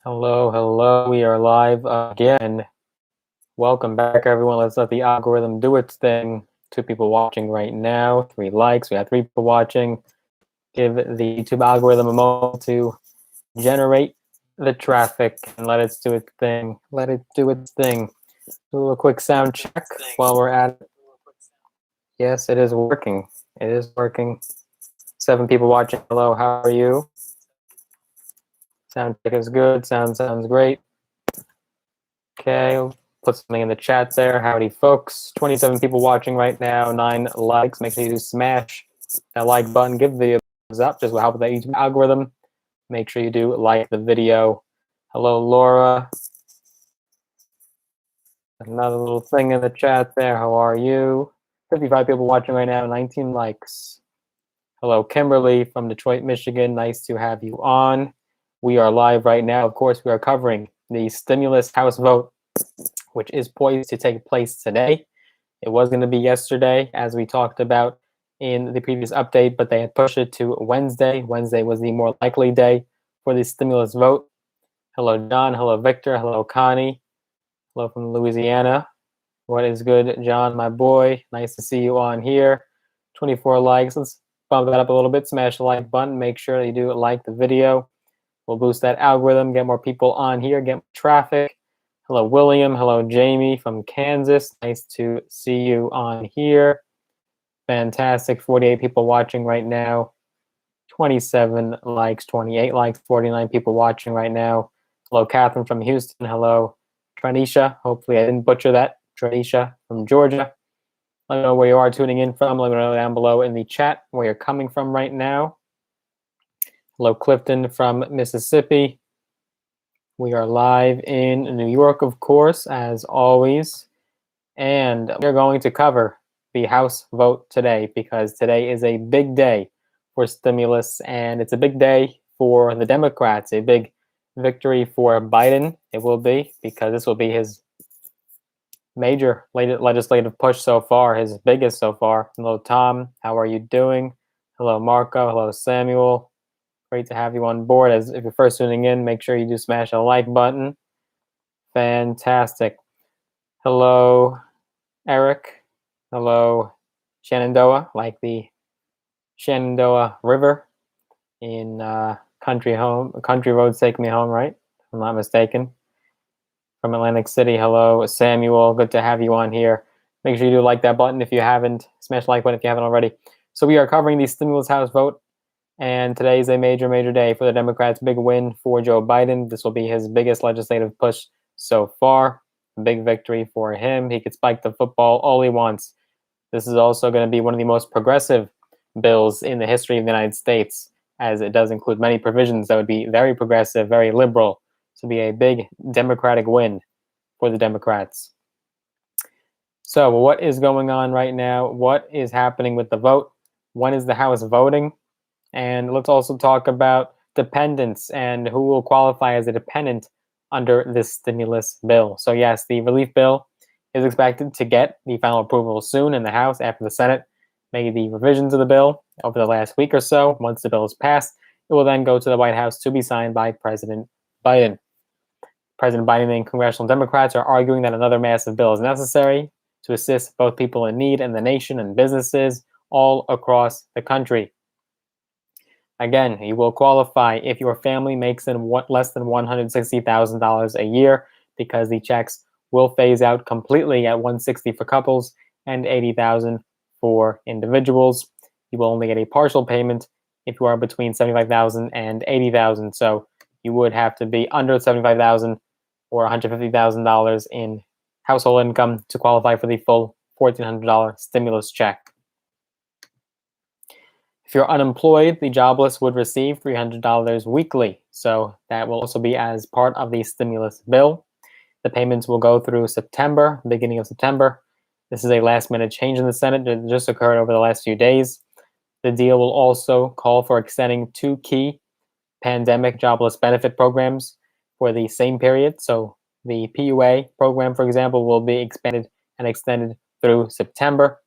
Hello, hello. We are live again. Welcome back, everyone. Let's let the algorithm do its thing. 2 people watching right now, 3 likes. We have 3 people watching. Give the YouTube algorithm a moment to generate the traffic and let it do its thing. Let it do its thing. Do a quick sound check while we're at it. Yes, it is working. It is working. 7 people watching. Hello, how are you? Sound check is good. Sounds great. Okay, put something in the chat there. Howdy, folks. 27 people watching right now, 9 likes. Make sure you smash that like button. Give the video a thumbs up. Just will help with the YouTube algorithm. Make sure you do like the video. Hello, Laura. Another little thing in the chat there. How are you? 55 people watching right now, 19 likes. Hello, Kimberly from Detroit, Michigan. Nice to have you on. We are live right now. Of course, we are covering the stimulus House vote, which is poised to take place today. It was going to be yesterday, as we talked about in the previous update, but they had pushed it to Wednesday. Wednesday was the more likely day for the stimulus vote. Hello, John. Hello, Victor. Hello, Connie. Hello from Louisiana. What is good, John, my boy? Nice to see you on here. 24 likes. Let's bump that up a little bit. Smash the like button. Make sure that you do like the video. We'll boost that algorithm, get more people on here, get more traffic. Hello, William. Hello, Jamie from Kansas. Nice to see you on here. Fantastic. 48 people watching right now. 27 likes, 28 likes, 49 people watching right now. Hello, Catherine from Houston. Hello, Tranisha. Hopefully I didn't butcher that. Tranisha from Georgia. Let me know where you are tuning in from. Let me know down below in the chat where you're coming from right now. Hello, Clifton from Mississippi. We are live in New York, of course, as always. And we're going to cover the House vote today because today is a big day for stimulus and it's a big day for the Democrats, a big victory for Biden. It will be because this will be his major legislative push so far, his biggest so far. Hello, Tom. How are you doing? Hello, Marco. Hello, Samuel. Great to have you on board. As if you're first tuning in, make sure you do smash a like button. Fantastic. Hello, Eric. Hello, Shenandoah, like the Shenandoah River in Country Roads Take Me Home, right? If I'm not mistaken. From Atlantic City, hello, Samuel. Good to have you on here. Make sure you do like that button if you haven't. Smash the like button if you haven't already. So we are covering the stimulus House vote. And today is a major, major day for the Democrats. Big win for Joe Biden. This will be his biggest legislative push so far. Big victory for him. He could spike the football all he wants. This is also going to be one of the most progressive bills in the history of the United States, as it does include many provisions that would be very progressive, very liberal. So be a big Democratic win for the Democrats. So what is going on right now? What is happening with the vote? When is the House voting? And let's also talk about dependents and who will qualify as a dependent under this stimulus bill. So yes, the relief bill is expected to get the final approval soon in the House after the Senate made the revisions of the bill over the last week or so. Once the bill is passed, it will then go to the White House to be signed by President Biden. President Biden and congressional Democrats are arguing that another massive bill is necessary to assist both people in need and the nation and businesses all across the country. Again, you will qualify if your family makes less than $160,000 a year because the checks will phase out completely at $160,000 for couples and $80,000 for individuals. You will only get a partial payment if you are between $75,000 and $80,000. So you would have to be under $75,000 or $150,000 in household income to qualify for the full $1,400 stimulus check. If you're unemployed, the jobless would receive $300 weekly. So that will also be as part of the stimulus bill. The payments will go through September, beginning of September. This is a last-minute change in the Senate that just occurred over the last few days. The deal will also call for extending 2 key pandemic jobless benefit programs for the same period. So the PUA program, for example, will be expanded and extended through September.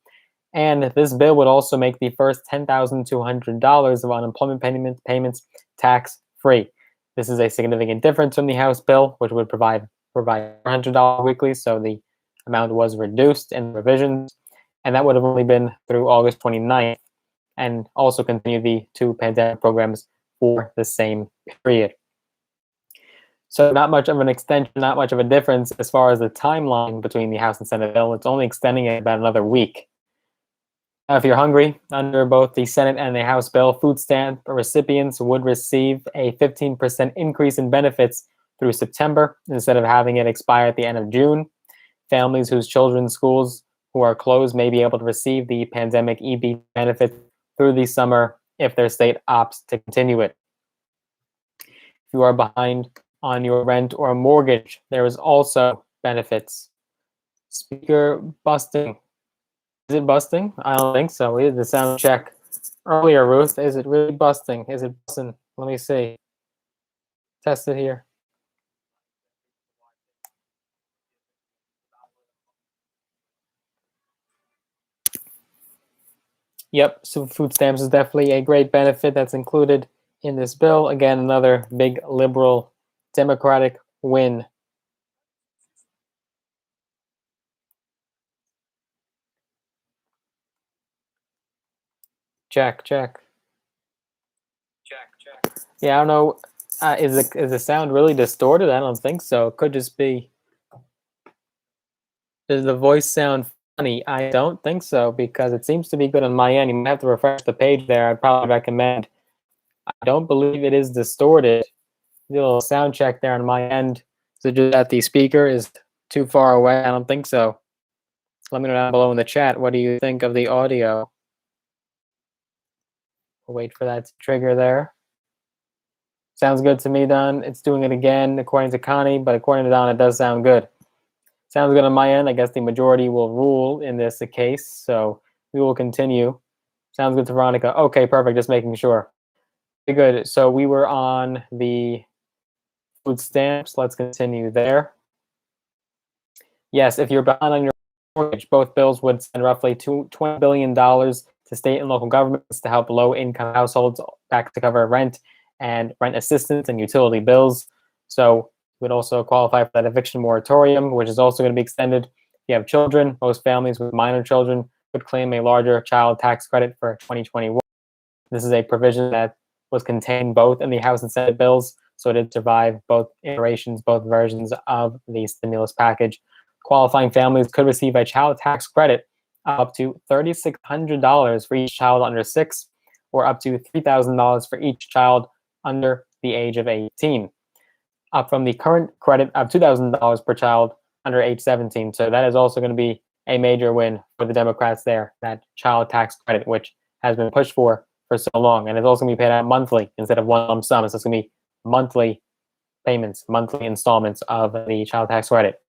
And this bill would also make the first $10,200 of unemployment payments tax-free. This is a significant difference from the House bill, which would provide $400 weekly, so the amount was reduced in revisions, and that would have only been through August 29th, and also continue the two pandemic programs for the same period. So not much of an extension, not much of a difference as far as the timeline between the House and Senate bill. It's only extending it about another week. Now, if you're hungry, under both the Senate and the House bill, food stamp recipients would receive a 15% increase in benefits through September instead of having it expire at the end of June. Families whose children's schools who are closed may be able to receive the pandemic EB benefit through the summer if their state opts to continue it. If you are behind on your rent or mortgage, there is also benefits. Speaker busting. Is it busting? I don't think so. We did the sound check earlier, Ruth. Is it really busting? Is it busting? Let me see. Test it here. Yep, so food stamps is definitely a great benefit that's included in this bill. Again, another big liberal Democratic win. Check, check. Yeah, I don't know. Is the sound really distorted? I don't think so. It could just be. Does the voice sound funny? I don't think so because it seems to be good on my end. You might have to refresh the page there. I'd probably recommend. I don't believe it is distorted. Do a little sound check there on my end. So just that the speaker is too far away. I don't think so. Let me know down below in the chat. What do you think of the audio? We'll wait for that to trigger there. Sounds good to me, Don. It's doing it again according to Connie, but according to Don, it does sound good. Sounds good on my end. I guess the majority will rule in this case, so we will continue. Sounds good to Veronica. Okay, perfect. Just making sure. Okay, good. So we were on the food stamps. Let's continue there. Yes, if you're behind on your mortgage, both bills would send roughly $20 billion to state and local governments to help low-income households back to cover rent and rent assistance and utility bills. So you would also qualify for that eviction moratorium, which is also going to be extended. If you have children, most families with minor children could claim a larger child tax credit for 2021. This is a provision that was contained both in the House and Senate bills, so it did survive both iterations, both versions of the stimulus package. Qualifying families could receive a child tax credit of up to $3,600 for each child under 6, or up to $3,000 for each child under the age of 18, up from the current credit of $2,000 per child under age 17. So that is also going to be a major win for the Democrats there, that child tax credit, which has been pushed for so long. And it's also going to be paid out monthly instead of one lump sum. So it's going to be monthly payments, monthly installments of the child tax credit.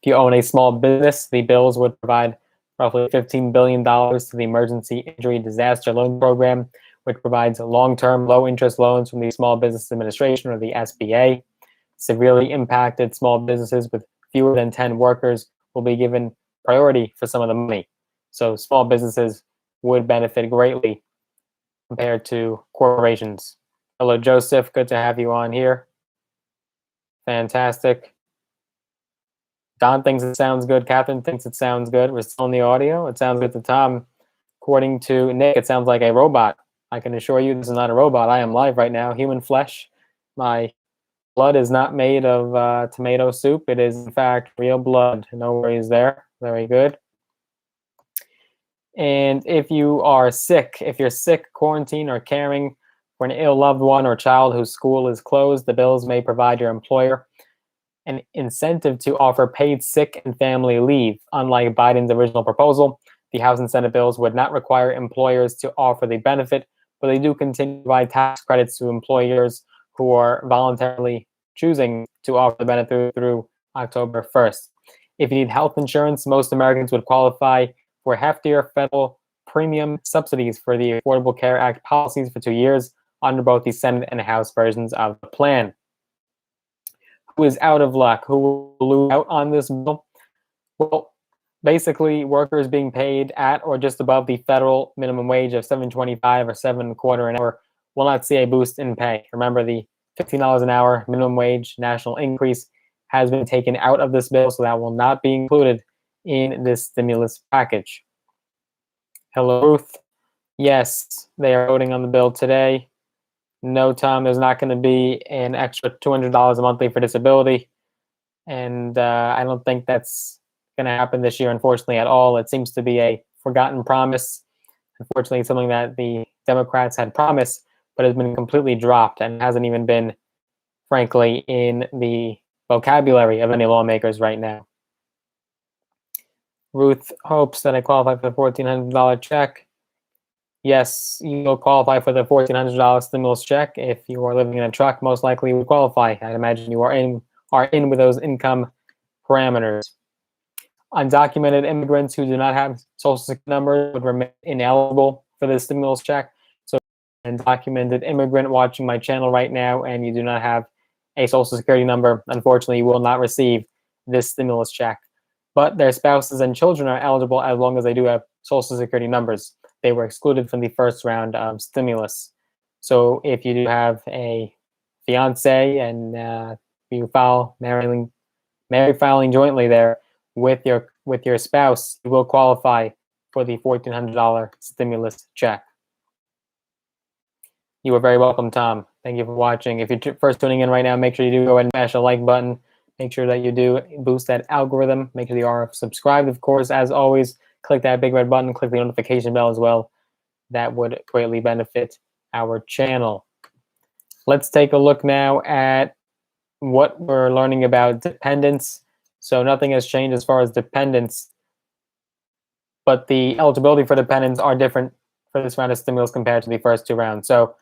If you own a small business, the bills would provide roughly $15 billion to the Emergency Injury Disaster Loan Program, which provides long-term, low-interest loans from the Small Business Administration, or the SBA. Severely impacted small businesses with fewer than 10 workers will be given priority for some of the money. So small businesses would benefit greatly compared to corporations. Hello, Joseph. Good to have you on here. Fantastic. Don thinks it sounds good. Catherine thinks it sounds good. We're still in the audio. It sounds good to Tom. According to Nick, it sounds like a robot. I can assure you this is not a robot. I am live right now. Human flesh. My blood is not made of tomato soup. It is, in fact, real blood. No worries there. Very good. And if you are sick, if you're sick, quarantined, or caring for an ill loved one or child whose school is closed, the bills may provide your employer an incentive to offer paid sick and family leave. Unlike Biden's original proposal, the House and Senate bills would not require employers to offer the benefit, but they do continue to provide tax credits to employers who are voluntarily choosing to offer the benefit through October 1st. If you need health insurance, most Americans would qualify for heftier federal premium subsidies for the Affordable Care Act policies for 2 years under both the Senate and House versions of the plan. Who is out of luck? Who will lose out on this bill? Well, basically, workers being paid at or just above the federal minimum wage of $7.25 or $7.25 an hour will not see a boost in pay. Remember, the $15 an hour minimum wage national increase has been taken out of this bill, so that will not be included in this stimulus package. Hello, Ruth. Yes, they are voting on the bill today. No, Tom, there's not going to be an extra $200 a monthly for disability. And I don't think that's going to happen this year, unfortunately, at all. It seems to be a forgotten promise. Unfortunately, it's something that the Democrats had promised, but has been completely dropped and hasn't even been, frankly, in the vocabulary of any lawmakers right now. Ruth hopes that I qualify for the $1,400 check. Yes, you will qualify for the $1,400 stimulus check. If you are living in a truck, most likely you would qualify. I'd imagine you are in with those income parameters. Undocumented immigrants who do not have social security numbers would remain ineligible for the stimulus check. So, an undocumented immigrant watching my channel right now and you do not have a social security number, unfortunately, you will not receive this stimulus check. But their spouses and children are eligible as long as they do have social security numbers. They were excluded from the first round of stimulus. So if you do have a fiance and you file married filing jointly there with your spouse, you will qualify for the $1,400 stimulus check. You are very welcome, Tom. Thank you for watching. If you're first tuning in right now, make sure you do go ahead and smash the like button. Make sure that you do boost that algorithm. Make sure you are subscribed, of course. As always, click that big red button. Click the notification bell as well. That would greatly benefit our channel. Let's take a look now at what we're learning about dependents. So nothing has changed as far as dependents, but the eligibility for dependents are different for this round of stimulus compared to the first two rounds. So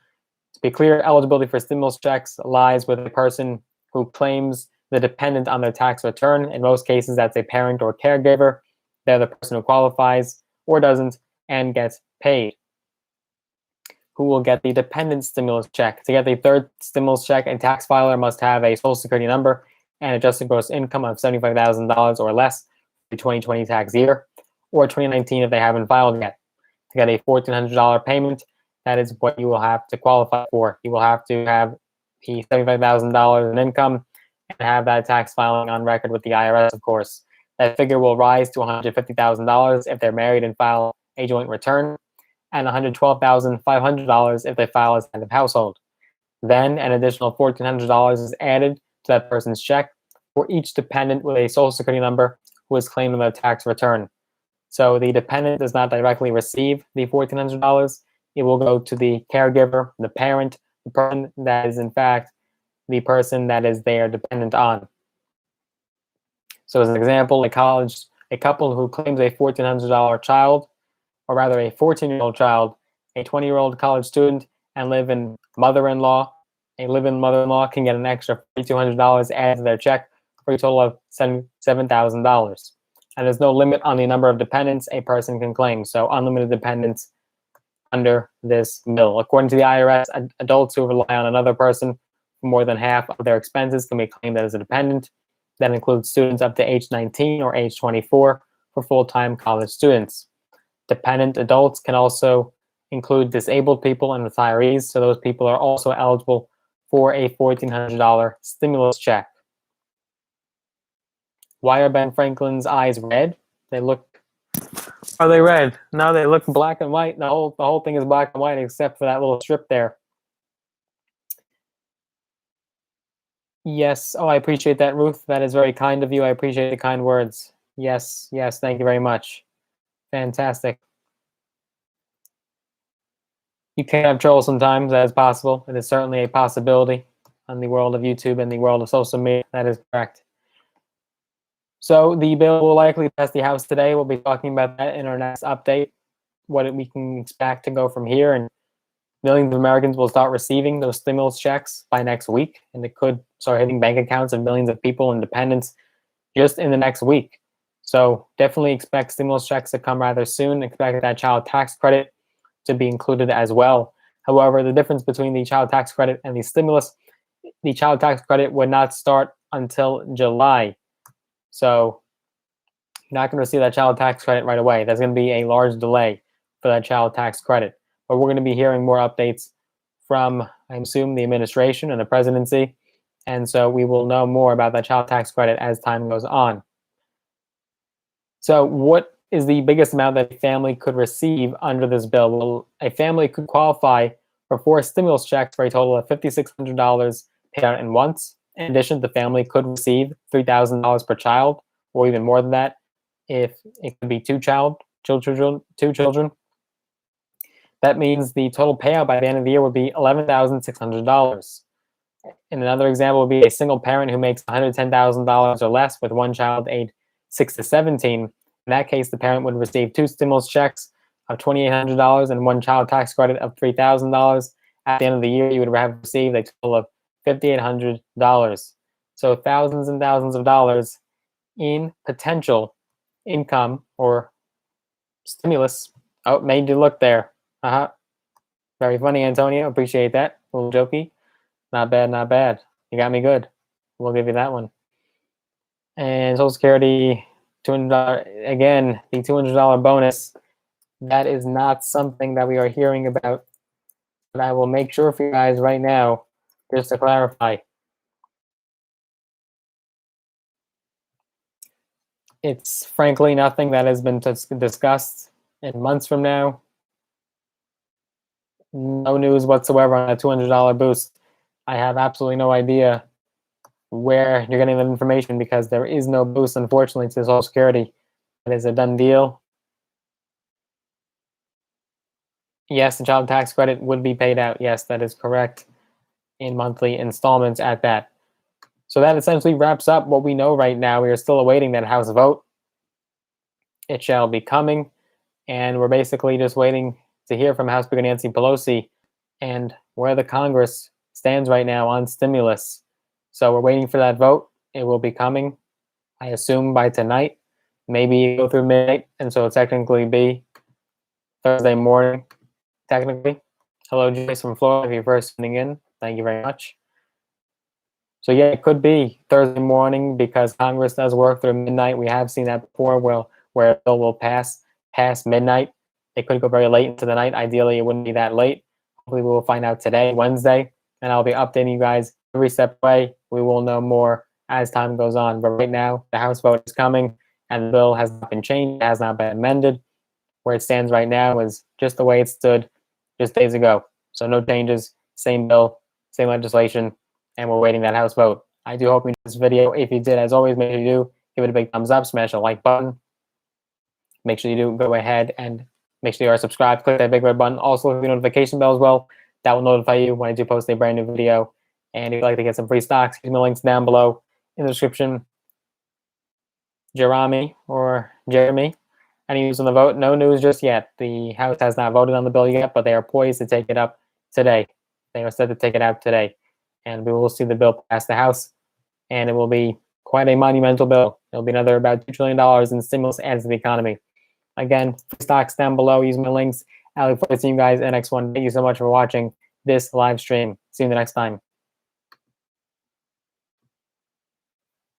to be clear, eligibility for stimulus checks lies with a person who claims the dependent on their tax return. In most cases, that's a parent or caregiver. They're the person who qualifies or doesn't and gets paid. Who will get the dependent stimulus check? To get the third stimulus check, a tax filer must have a social security number and adjusted gross income of $75,000 or less for the 2020 tax year, or 2019 if they haven't filed yet. To get a $1,400 payment, that is what you will have to qualify for. You will have to have the $75,000 in income and have that tax filing on record with the IRS, of course. That figure will rise to $150,000 if they're married and file a joint return, and $112,500 if they file as head of household. Then an additional $1,400 is added to that person's check for each dependent with a social security number who is claimed on their tax return. So the dependent does not directly receive the $1,400. It will go to the caregiver, the parent, the person that is in fact the person that is their dependent on. So as an example, a couple who claims a $1,400 child, or rather a 14-year-old child, a 20-year-old college student, and live-in mother-in-law, a live-in mother-in-law can get an extra $4,200 added to their check for a total of $7,000. And there's no limit on the number of dependents a person can claim, so unlimited dependents under this bill. According to the IRS, adults who rely on another person for more than half of their expenses can be claimed as a dependent. That includes students up to age 19 or age 24 for full-time college students. Dependent adults can also include disabled people and retirees, so those people are also eligible for a $1,400 stimulus check. Why are Ben Franklin's eyes red? Are they red? No, they look black and white. The whole thing is black and white except for that little strip there. Yes. Oh, I appreciate that, Ruth. That is very kind of you. I appreciate the kind words. Yes. Yes. Thank you very much. Fantastic. You can have trouble sometimes. That is possible. It is certainly a possibility on the world of YouTube and the world of social media. That is correct. So the bill will likely pass the House today. We'll be talking about that in our next update, what we can expect to go from here. And millions of Americans will start receiving those stimulus checks by next week. And it could start hitting bank accounts of millions of people and dependents just in the next week. So definitely expect stimulus checks to come rather soon. Expect that child tax credit to be included as well. However, the difference between the child tax credit and the stimulus, the child tax credit would not start until July. So you're not going to receive that child tax credit right away. There's going to be a large delay for that child tax credit. But we're going to be hearing more updates from I assume, the administration and the presidency. And so we will know more about the child tax credit as time goes on. So what is the biggest amount that a family could receive under this bill? Well, a family could qualify for 4 stimulus checks for a total of $5,600 paid out in once. In addition, the family could receive $3,000 per child, or even more than that, if it could be two children. That means the total payout by the end of the year would be $11,600. And another example would be a single parent who makes $110,000 or less with one child aged 6 to 17. In that case, the parent would receive 2 stimulus checks of $2,800 and one child tax credit of $3,000. At the end of the year, you would have received a total of $5,800. So thousands and thousands of dollars in potential income or stimulus. Oh, made you look there. Very funny, Antonio. Appreciate that. A little jokey. Not bad, not bad. You got me good. We'll give you that one. And Social Security, $200, again, the $200 bonus. That is not something that we are hearing about, but I will make sure for you guys right now, just to clarify. It's frankly nothing that has been discussed in months from now. No news whatsoever on a $200 boost. I have absolutely no idea where you're getting that information because there is no boost, unfortunately, to Social Security. It is a done deal. Yes, the child tax credit would be paid out. Yes, that is correct, in monthly installments at that. So that essentially wraps up what we know right now. We are still awaiting that House vote. It shall be coming, and we're basically just waiting to hear from House Speaker Nancy Pelosi and where the Congress stands right now on stimulus. So we're waiting for that vote. It will be coming, I assume, by tonight. Maybe go through midnight, and so it'll technically be Thursday morning, technically. Hello, Joyce from Florida, if you're first tuning in. Thank you very much. So yeah, it could be Thursday morning because Congress does work through midnight. We have seen that before where a bill will pass past midnight. It could go very late into the night. Ideally, it wouldn't be that late. Hopefully, we will find out today, Wednesday, and I'll be updating you guys every step away. We will know more as time goes on. But right now, the House vote is coming, and the bill has not been changed. It has not been amended. Where it stands right now is just the way it stood just days ago. So no changes, same bill, same legislation, and we're waiting that House vote. I do hope you enjoyed this video. If you did, as always, make sure you do give it a big thumbs up, smash the like button. Make sure you do go ahead and make sure you are subscribed. Click that big red button. Also, hit the notification bell as well. That will notify you when I do post a brand new video. And if you'd like to get some free stocks, use my links down below in the description. Jeremy, any news on the vote? No news just yet. The House has not voted on the bill yet, but they are poised to take it up today. They are set to take it out today. And we will see the bill pass the House, and it will be quite a monumental bill. It'll be another about $2 trillion in stimulus adds to the economy. Again, free stocks down below. Use my links. I look forward to seeing you guys in the next one. Thank you so much for watching this live stream. See you the next time.